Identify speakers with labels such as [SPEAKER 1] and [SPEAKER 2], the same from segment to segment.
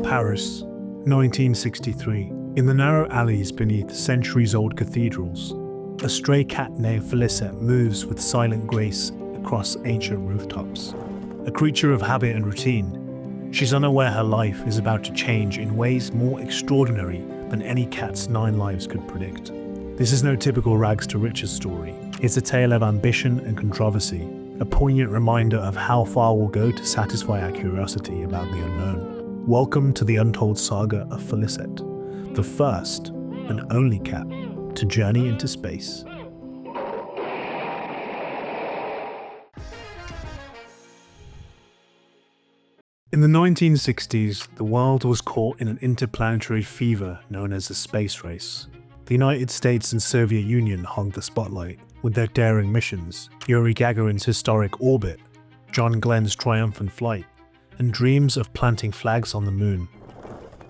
[SPEAKER 1] Paris, 1963. In the narrow alleys beneath centuries-old cathedrals, a stray cat named Félicette moves with silent grace across ancient rooftops. A creature of habit and routine, she's unaware her life is about to change in ways more extraordinary than any cat's 9 lives could predict. This is no typical rags to riches story. It's a tale of ambition and controversy, a poignant reminder of how far we'll go to satisfy our curiosity about the unknown. Welcome to the untold saga of Félicette, the first and only cat to journey into space. In the 1960s, the world was caught in an interplanetary fever known as the space race. The United States and Soviet Union hogged the spotlight with their daring missions, Yuri Gagarin's historic orbit, John Glenn's triumphant flight, and dreams of planting flags on the moon.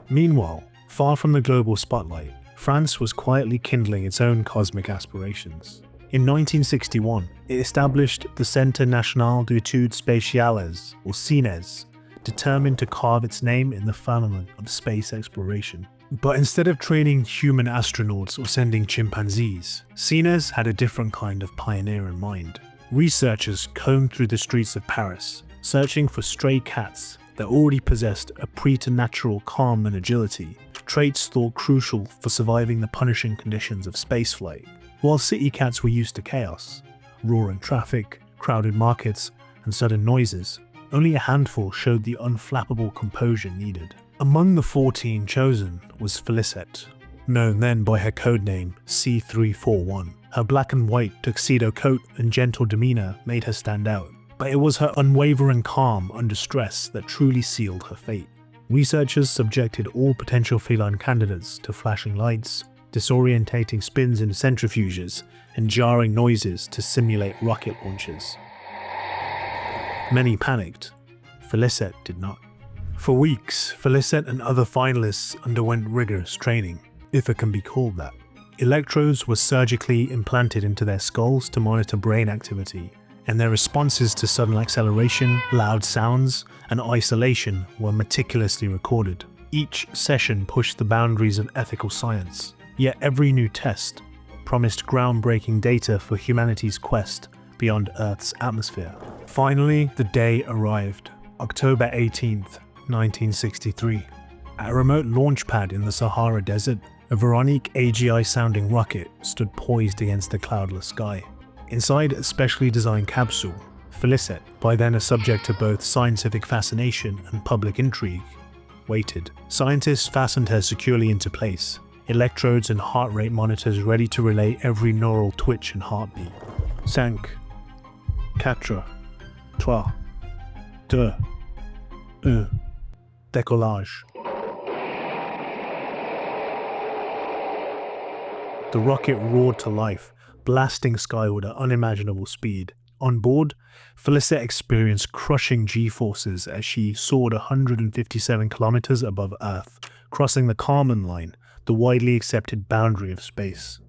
[SPEAKER 1] Meanwhile, far from the global spotlight, France was quietly kindling its own cosmic aspirations. In 1961, it established the Centre National d'Études Spatiales, or CNES, determined to carve its name in the firmament of space exploration. But instead of training human astronauts or sending chimpanzees, CNES had a different kind of pioneer in mind. Researchers combed through the streets of Paris, searching for stray cats that already possessed a preternatural calm and agility, traits thought crucial for surviving the punishing conditions of spaceflight. While city cats were used to chaos, roaring traffic, crowded markets, and sudden noises, only a handful showed the unflappable composure needed. Among the 14 chosen was Félicette, known then by her codename C341. Her black and white tuxedo coat and gentle demeanor made her stand out, but it was her unwavering calm under stress that truly sealed her fate. Researchers subjected all potential feline candidates to flashing lights, disorientating spins in centrifuges, and jarring noises to simulate rocket launches. Many panicked. Félicette did not. For weeks, Félicette and other finalists underwent rigorous training, if it can be called that. Electrodes were surgically implanted into their skulls to monitor brain activity, and their responses to sudden acceleration, loud sounds, and isolation were meticulously recorded. Each session pushed the boundaries of ethical science, yet every new test promised groundbreaking data for humanity's quest beyond Earth's atmosphere. Finally, the day arrived, October 18th, 1963. At a remote launch pad in the Sahara Desert, a Véronique AG1 sounding rocket stood poised against the cloudless sky. Inside a specially designed capsule, Félicette, by then a subject to both scientific fascination and public intrigue, waited. Scientists fastened her securely into place, electrodes and heart rate monitors ready to relay every neural twitch and heartbeat. 5, 4, 3, 2, 1. Décollage. The rocket roared to life, blasting skyward at unimaginable speed. On board, Félicette experienced crushing G-forces as she soared 157 kilometers above Earth, crossing the Kármán line, the widely accepted boundary of space.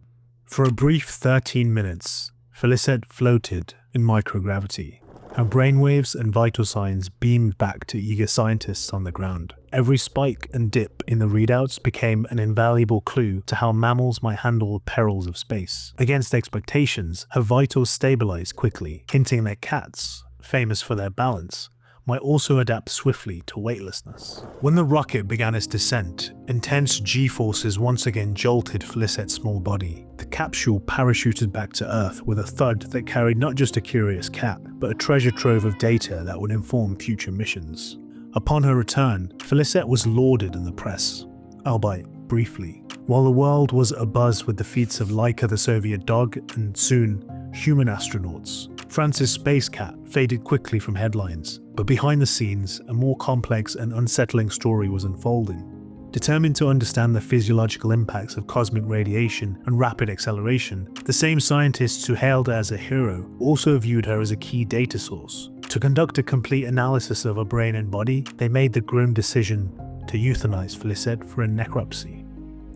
[SPEAKER 1] For a brief 13 minutes, Félicette floated in microgravity. Her brainwaves and vital signs beamed back to eager scientists on the ground. Every spike and dip in the readouts became an invaluable clue to how mammals might handle the perils of space. Against expectations, her vitals stabilized quickly, hinting that cats, famous for their balance, might also adapt swiftly to weightlessness. When the rocket began its descent, intense G-forces once again jolted Félicette's small body. The capsule parachuted back to Earth with a thud that carried not just a curious cat, but a treasure trove of data that would inform future missions. Upon her return, Félicette was lauded in the press, albeit briefly. While the world was abuzz with the feats of Laika the Soviet dog and soon human astronauts, France's space cat faded quickly from headlines. But behind the scenes, a more complex and unsettling story was unfolding. Determined to understand the physiological impacts of cosmic radiation and rapid acceleration, the same scientists who hailed her as a hero also viewed her as a key data source. To conduct a complete analysis of her brain and body, they made the grim decision to euthanize Félicette for a necropsy.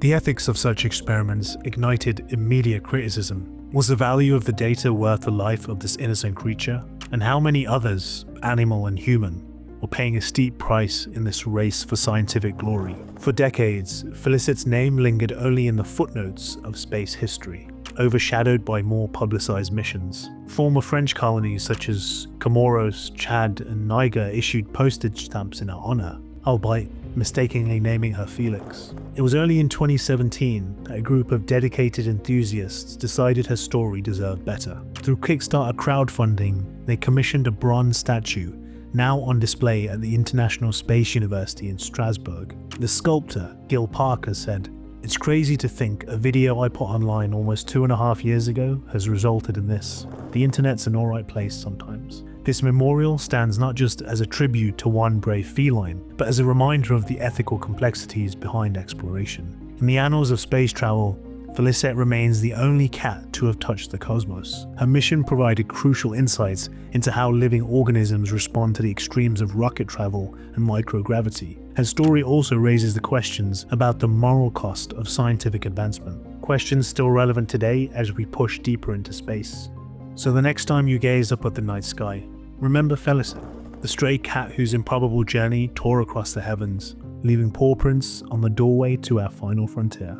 [SPEAKER 1] The ethics of such experiments ignited immediate criticism. Was the value of the data worth the life of this innocent creature? And how many others, animal and human, were paying a steep price in this race for scientific glory. For decades, Félicette's name lingered only in the footnotes of space history, overshadowed by more publicized missions. Former French colonies such as Comoros, Chad, and Niger issued postage stamps in her honor, albeit mistakenly naming her Felix. It was only in 2017 that a group of dedicated enthusiasts decided her story deserved better. Through Kickstarter crowdfunding, they commissioned a bronze statue, now on display at the International Space University in Strasbourg. The sculptor, Gil Parker, said, "It's crazy to think a video I put online almost 2.5 years ago has resulted in this. The internet's an alright place sometimes." This memorial stands not just as a tribute to one brave feline, but as a reminder of the ethical complexities behind exploration. In the annals of space travel, Félicette remains the only cat to have touched the cosmos. Her mission provided crucial insights into how living organisms respond to the extremes of rocket travel and microgravity. Her story also raises the questions about the moral cost of scientific advancement, questions still relevant today as we push deeper into space. So the next time you gaze up at the night sky, remember Félicette, the stray cat whose improbable journey tore across the heavens, leaving paw prints on the doorway to our final frontier.